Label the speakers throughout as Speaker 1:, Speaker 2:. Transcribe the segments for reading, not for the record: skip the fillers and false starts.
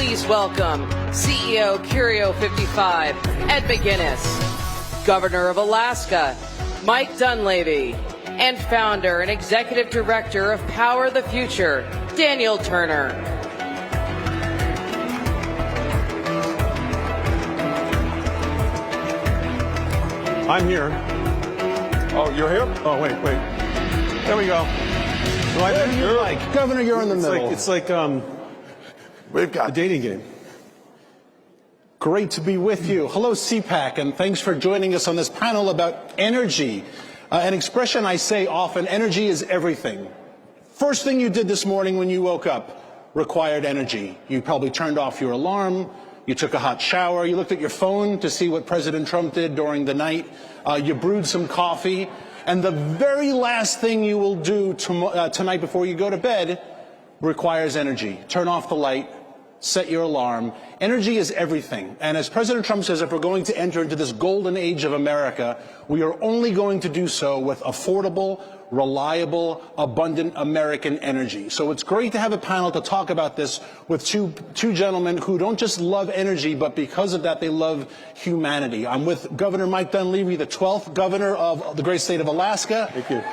Speaker 1: Please welcome CEO Curio 55, Ed McGuinness, Governor of Alaska, Mike Dunleavy, and founder and executive director of Power the Future, Daniel Turner.
Speaker 2: I'm here.
Speaker 3: Oh, you're here?
Speaker 2: Oh, wait. There we go. So I think you're like,
Speaker 4: Governor, you're in the middle.
Speaker 2: It's like
Speaker 3: We've got
Speaker 2: a dating game.
Speaker 4: Great to be with you. Hello, CPAC, and thanks for joining us on this panel about energy. An expression I say often, energy is everything. First thing you did this morning when you woke up required energy. You probably turned off your alarm, you took a hot shower, you looked at your phone to see what President Trump did during the night, you brewed some coffee, and the very last thing you will do tonight before you go to bed requires energy. Turn off the light, set your alarm. Energy is everything. And as President Trump says, if we're going to enter into this golden age of America, we are only going to do so with affordable, reliable, abundant American energy. So it's great to have a panel to talk about this with two gentlemen who don't just love energy, but because of that, they love humanity. I'm with Governor Mike Dunleavy, the 12th governor of the great state of Alaska.
Speaker 2: Thank you.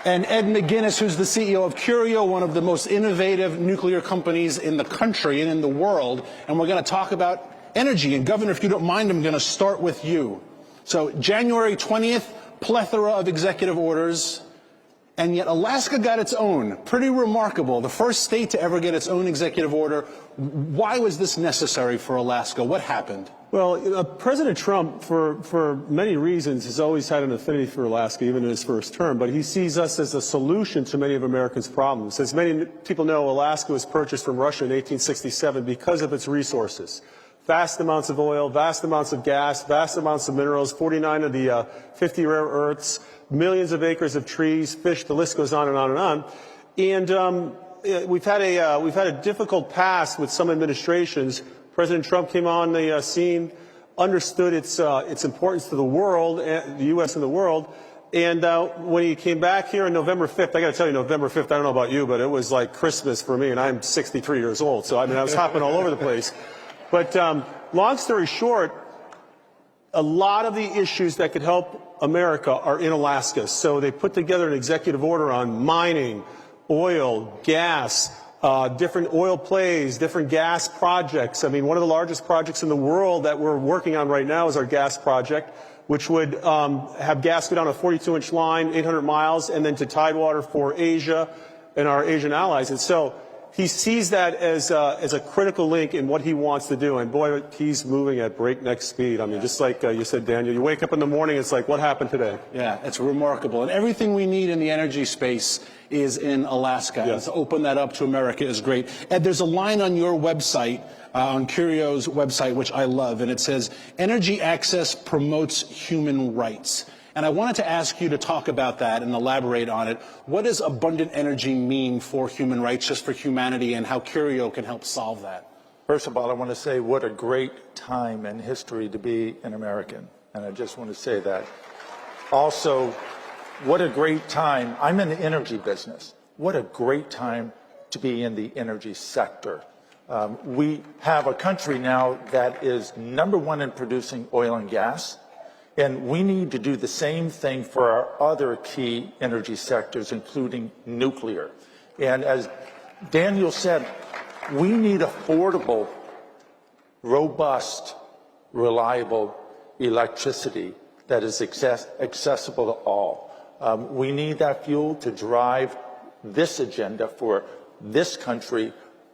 Speaker 4: And Ed McGuinness, who's the CEO of Curio, one of the most innovative nuclear companies in the country and in the world. And we're going to talk about energy. And Governor, if you don't mind, I'm going to start with you. So January 20th, plethora of executive orders. And yet Alaska got its own. Pretty remarkable. The first state to ever get its own executive order. Why was this necessary for Alaska? What happened?
Speaker 2: Well, President Trump, for many reasons, has always had an affinity for Alaska, even in his first term. But he sees us as a solution to many of Americans' problems. As many people know, Alaska was purchased from Russia in 1867 because of its resources. Vast amounts of oil, vast amounts of gas, vast amounts of minerals, 49 of the 50 rare earths, millions of acres of trees, fish, the list goes on and on and on. And we've had a difficult past with some administrations. President Trump came on the scene, understood its importance to the world, the U.S. and the world. And when he came back here on November 5th, I got to tell you, November 5th, I don't know about you, but it was like Christmas for me, and I'm 63 years old. So, I mean, I was hopping all over the place. But long story short, a lot of the issues that could help America are in Alaska. So they put together an executive order on mining, oil, gas, different oil plays, different gas projects. I mean, one of the largest projects in the world that we're working on right now is our gas project, which would have gas go down a 42-inch line, 800 miles, and then to Tidewater for Asia and our Asian allies. And so he sees that as a critical link in what he wants to do. And boy, he's moving at breakneck speed. I mean, just like you said, Daniel, you wake up in the morning, it's like, what happened today?
Speaker 4: Yeah, it's remarkable. And everything we need in the energy space is in Alaska.
Speaker 2: Yes.
Speaker 4: To open that up to America is great. Ed, there's a line on your website, on Curio's website, which I love, and it says, energy access promotes human rights. And I wanted to ask you to talk about that and elaborate on it. What does abundant energy mean for human rights, just for humanity, and how Curio can help solve that?
Speaker 3: First of all, I want to say what a great time in history to be an American. And I just want to say that. Also, what a great time. I'm in the energy business. What a great time to be in the energy sector. We have a country now that is #1 in producing oil and gas. And we need to do the same thing for our other key energy sectors, including nuclear. And as Daniel said, we need affordable, robust, reliable electricity that is accessible to all. We need that fuel to drive this agenda for this country,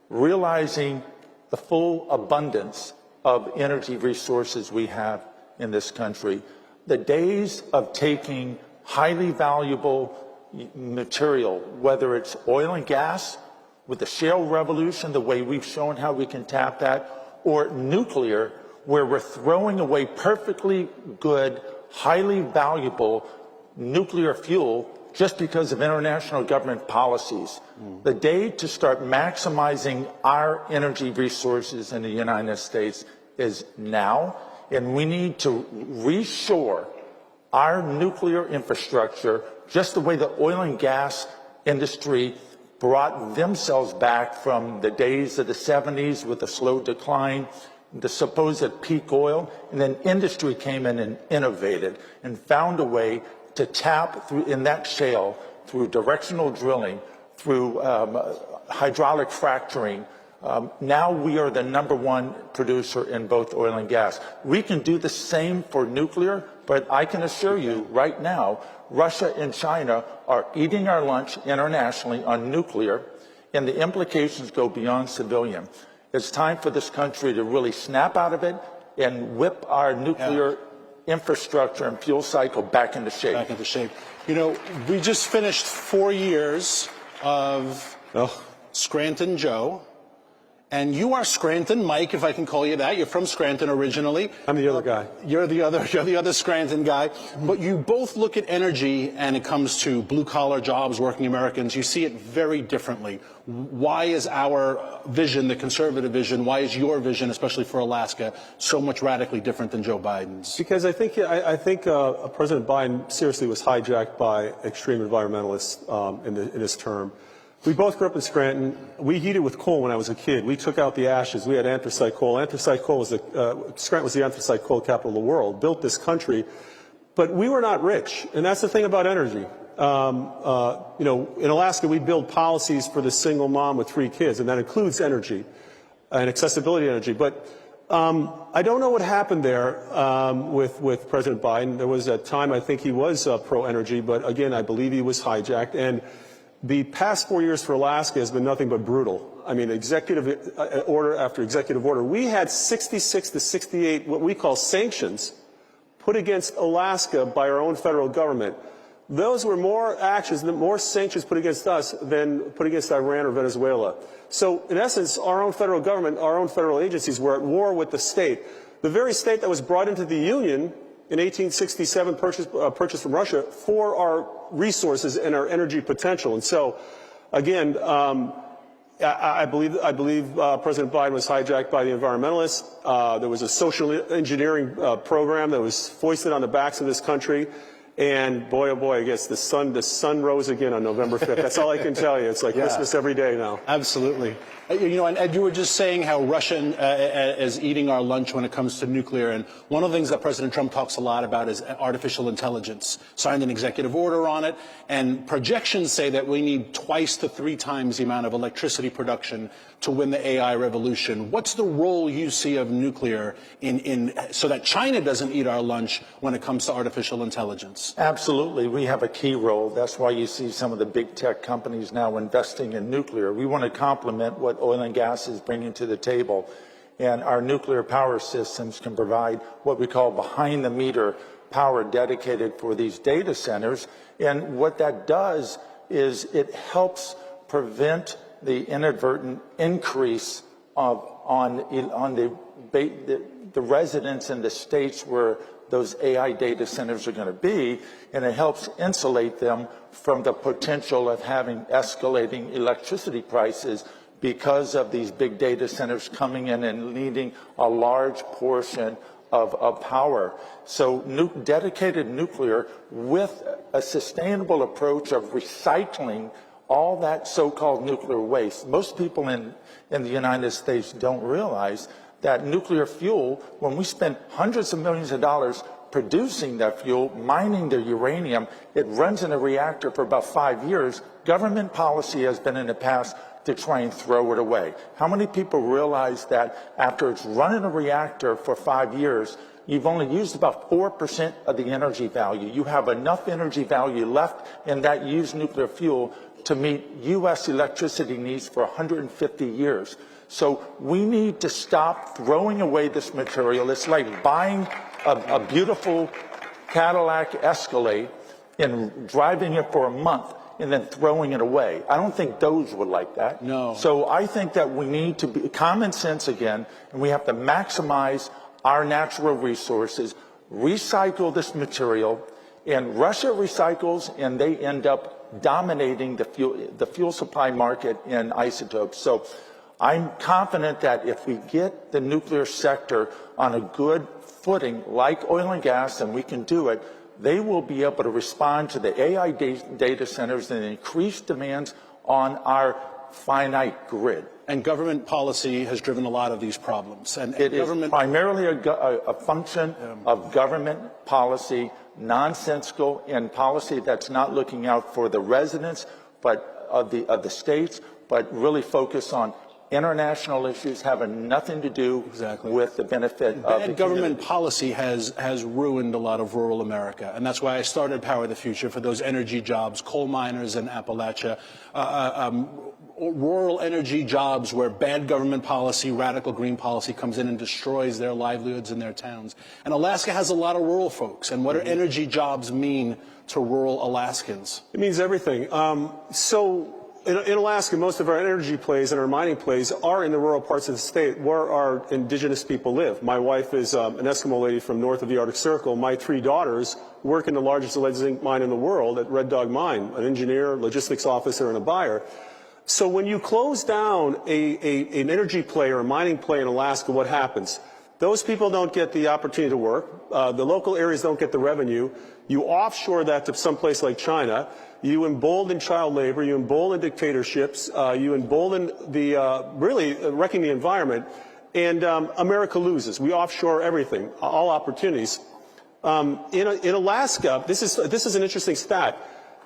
Speaker 3: realizing the full abundance of energy resources we have in this country. The days of taking highly valuable material, whether it's oil and gas, with the shale revolution, the way we've shown how we can tap that, or nuclear, where we're throwing away perfectly good, highly valuable nuclear fuel just because of international government policies. The day to start maximizing our energy resources in the United States is now. And we need to reshore our nuclear infrastructure just the way the oil and gas industry brought themselves back from the days of the 70s with a slow decline, the supposed peak oil, and then industry came in and innovated and found a way to tap through in that shale through directional drilling, through hydraulic fracturing. Now we are the #1 producer in both oil and gas. We can do the same for nuclear, but I can assure you right now, Russia and China are eating our lunch internationally on nuclear, and the implications go beyond civilian. It's time for this country to really snap out of it and whip our nuclear infrastructure and fuel cycle back into shape.
Speaker 4: Back into shape. You know, we just finished 4 years of Scranton Joe. And you are Scranton Mike, if I can call you that. You're from Scranton originally.
Speaker 2: I'm the other guy.
Speaker 4: You're the other Scranton guy. But you both look at energy, and it comes to blue-collar jobs, working Americans. You see it very differently. Why is our vision, the conservative vision, why is your vision, especially for Alaska, so much radically different than Joe Biden's?
Speaker 2: Because I think President Biden seriously was hijacked by extreme environmentalists in his term. We both grew up in Scranton. We heated with coal when I was a kid. We took out the ashes. We had anthracite coal. Anthracite coal was Scranton was the anthracite coal capital of the world, built this country. But we were not rich, and that's the thing about energy. You know, in Alaska, we build policies for the single mom with 3 kids, and that includes energy and accessibility energy. But I don't know what happened there with President Biden. There was a time I think he was pro-energy, but again, I believe he was hijacked. And the past 4 years for Alaska has been nothing but brutal. I mean, executive order after executive order. We had 66 to 68 what we call sanctions put against Alaska by our own federal government. Those were more actions, more sanctions put against us than put against Iran or Venezuela. So, in essence, our own federal government, our own federal agencies were at war with the state. The very state that was brought into the Union in 1867, purchased from Russia for our resources and our energy potential. And so, again, I believe President Biden was hijacked by the environmentalists. There was a social engineering program that was foisted on the backs of this country. And boy, oh boy, I guess the sun rose again on November 5th. That's all I can tell you. It's like Christmas every day now.
Speaker 4: Absolutely. You know, and Ed, you were just saying how Russia is eating our lunch when it comes to nuclear. And one of the things that President Trump talks a lot about is artificial intelligence. Signed an executive order on it. And projections say that we need 2 to 3 times the amount of electricity production to win the AI revolution. What's the role you see of nuclear so that China doesn't eat our lunch when it comes to artificial intelligence?
Speaker 3: Absolutely. We have a key role. That's why you see some of the big tech companies now investing in nuclear. We want to complement what oil and gas is bringing to the table. And our nuclear power systems can provide what we call behind-the-meter power dedicated for these data centers. And what that does is it helps prevent the inadvertent increase on the residents in the states where those AI data centers are going to be, and it helps insulate them from the potential of having escalating electricity prices because of these big data centers coming in and needing a large portion of power. So dedicated nuclear with a sustainable approach of recycling all that so-called nuclear waste. Most people in the United States don't realize that nuclear fuel, when we spend hundreds of millions of dollars producing that fuel, mining the uranium, it runs in a reactor for about 5 years. Government policy has been in the past to try and throw it away. How many people realize that after it's run in a reactor for 5 years, you've only used about 4% of the energy value? You have enough energy value left in that used nuclear fuel to meet U.S. electricity needs for 150 years. So we need to stop throwing away this material. It's like buying a beautiful Cadillac Escalade and driving it for a month and then throwing it away. I don't think those would like that.
Speaker 4: No.
Speaker 3: So I think that we need to be common sense again, and we have to maximize our natural resources, recycle this material, and Russia recycles, and they end up dominating the fuel supply market in isotopes. So I'm confident that if we get the nuclear sector on a good footing, like oil and gas, and we can do it, they will be able to respond to the AI data centers and increased demands on our finite grid.
Speaker 4: And government policy has driven a lot of these problems. And
Speaker 3: It is primarily a function of government policy, nonsensical, and policy that's not looking out for the residents but of the states, but really focus on international issues having nothing to do with the benefit of the
Speaker 4: bad government policy has ruined a lot of rural America, and that's why I started Power the Future, for those energy jobs, coal miners in Appalachia, rural energy jobs where bad government policy, radical green policy comes in and destroys their livelihoods in their towns. And Alaska has a lot of rural folks, and what do energy jobs mean to rural Alaskans?
Speaker 2: It means everything. In Alaska, most of our energy plays and our mining plays are in the rural parts of the state where our indigenous people live. My wife is an Eskimo lady from north of the Arctic Circle. My 3 daughters work in the largest lead zinc mine in the world at Red Dog Mine, an engineer, logistics officer, and a buyer. So when you close down an energy play or a mining play in Alaska, what happens? Those people don't get the opportunity to work. The local areas don't get the revenue. You offshore that to someplace like China. You embolden child labor. You embolden dictatorships. You embolden really wrecking the environment. And America loses. We offshore everything, all opportunities. In Alaska, this is an interesting stat.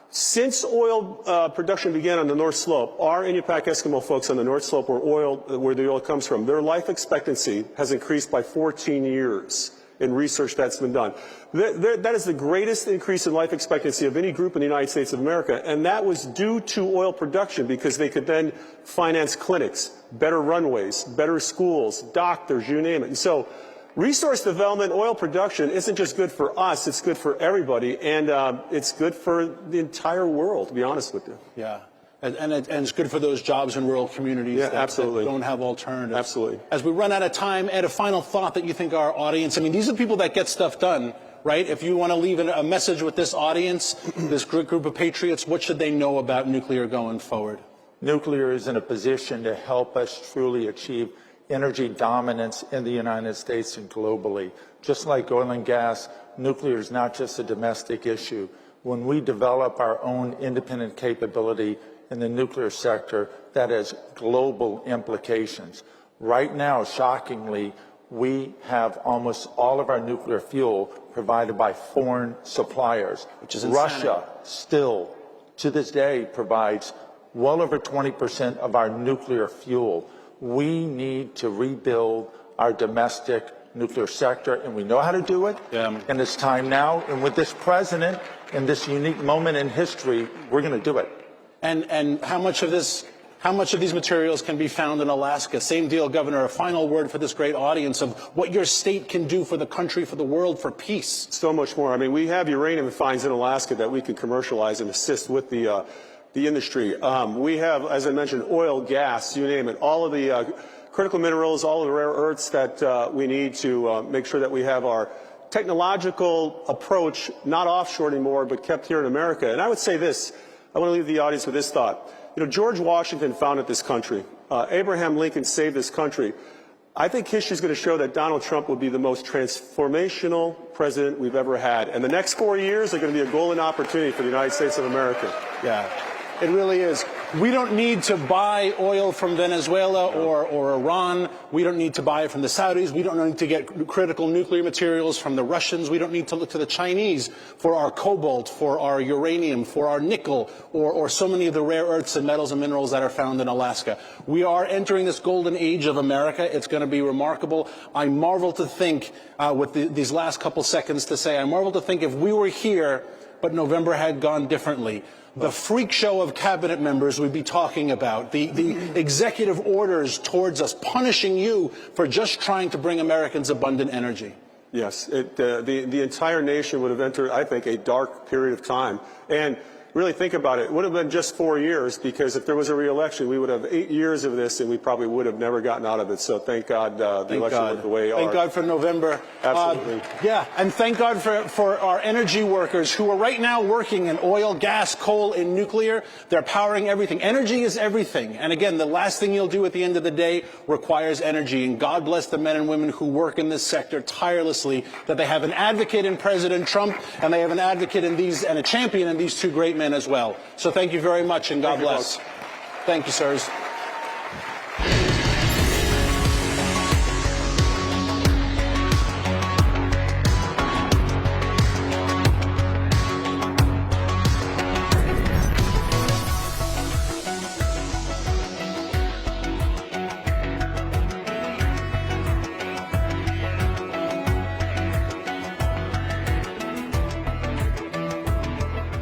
Speaker 2: Since oil production began on the North Slope, our Inupiaq Eskimo folks on the North Slope where the oil comes from, their life expectancy has increased by 14 years in research that's been done. That is the greatest increase in life expectancy of any group in the United States of America, and that was due to oil production because they could then finance clinics, better runways, better schools, doctors, you name it. And so resource development, oil production isn't just good for us, it's good for everybody, and it's good for the entire world, to be honest with you.
Speaker 4: Yeah. And it's good for those jobs in rural communities that don't have alternatives.
Speaker 2: Absolutely.
Speaker 4: As we run out of time, Ed, a final thought that you think our audience, I mean, these are people that get stuff done, right? If you want to leave a message with this audience, this group of patriots, what should they know about nuclear going forward?
Speaker 3: Nuclear is in a position to help us truly achieve energy dominance in the United States and globally. Just like oil and gas, nuclear is not just a domestic issue. When we develop our own independent capability in the nuclear sector, that has global implications. Right now, shockingly, we have almost all of our nuclear fuel provided by foreign suppliers.
Speaker 4: Which is insanity.
Speaker 3: Russia still, to this day, provides well over 20% of our nuclear fuel. We need to rebuild our domestic nuclear sector, and we know how to do it, and it's time now. And with this president, in this unique moment in history, we're going to do it.
Speaker 4: And how much of these materials can be found in Alaska? Same deal, Governor. A final word for this great audience of what your state can do for the country, for the world, for peace.
Speaker 2: So much more. I mean, we have uranium finds in Alaska that we can commercialize and assist with the industry. We have, as I mentioned, oil, gas, you name it, all of the critical minerals, all of the rare earths that we need to make sure that we have our technological approach not offshore anymore, but kept here in America. And I would say this. I want to leave the audience with this thought. You know, George Washington founded this country. Abraham Lincoln saved this country. I think history is going to show that Donald Trump will be the most transformational president we've ever had. And the next 4 years are going to be a golden opportunity for the United States of America.
Speaker 4: Yeah, it really is. We don't need to buy oil from Venezuela or Iran. We don't need to buy it from the Saudis. We don't need to get critical nuclear materials from the Russians. We don't need to look to the Chinese for our cobalt, for our uranium, for our nickel, or so many of the rare earths and metals and minerals that are found in Alaska. We are entering this golden age of America. It's going to be remarkable. I marvel to think, with these last couple seconds to say, I marvel to think if we were here, but November had gone differently. The freak show of cabinet members we'd be talking about, the executive orders towards us, punishing you for just trying to bring Americans abundant energy.
Speaker 2: Yes, the entire nation would have entered, I think, a dark period of time. And really think about it. It would have been just 4 years, because if there was a re-election, we would have 8 years of this, and we probably would have never gotten out of it. So thank God the election went the way it
Speaker 4: Thank God for November.
Speaker 2: Absolutely.
Speaker 4: Yeah, and thank God for our energy workers who are right now working in oil, gas, coal, and nuclear. They're powering everything. Energy is everything. And again, the last thing you'll do at the end of the day requires energy. And God bless the men and women who work in this sector tirelessly, that they have an advocate in President Trump, and they have an advocate in and a champion in these two great men as well. So thank you very much, and God bless. Thank you, sirs.